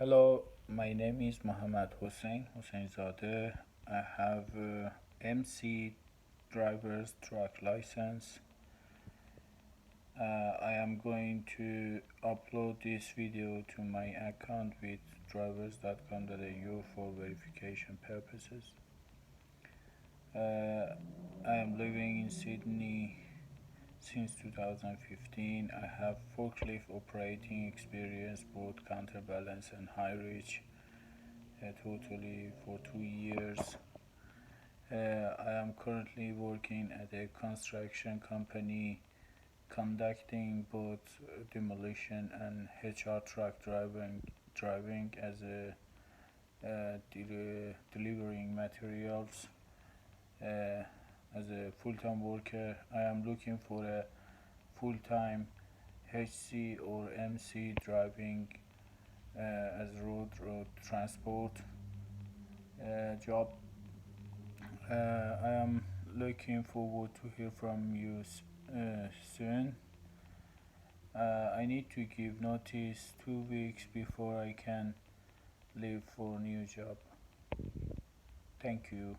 Hello, my name is Mohammad Hosein Zadeh. I have a MC driver's truck license. I am going to upload this video to my account with drivers.com.au for verification purposes. I am living in Sydney since 2015. I have forklift operating experience, both counterbalance and high reach, totally for 2 years. I am currently working at a construction company conducting both demolition and HR truck driving as a delivering materials. As a full-time worker, I am looking for a full-time HC or MC driving as road transport job. I am looking forward to hear from you soon. I need to give notice 2 weeks before I can leave for a new job. Thank you.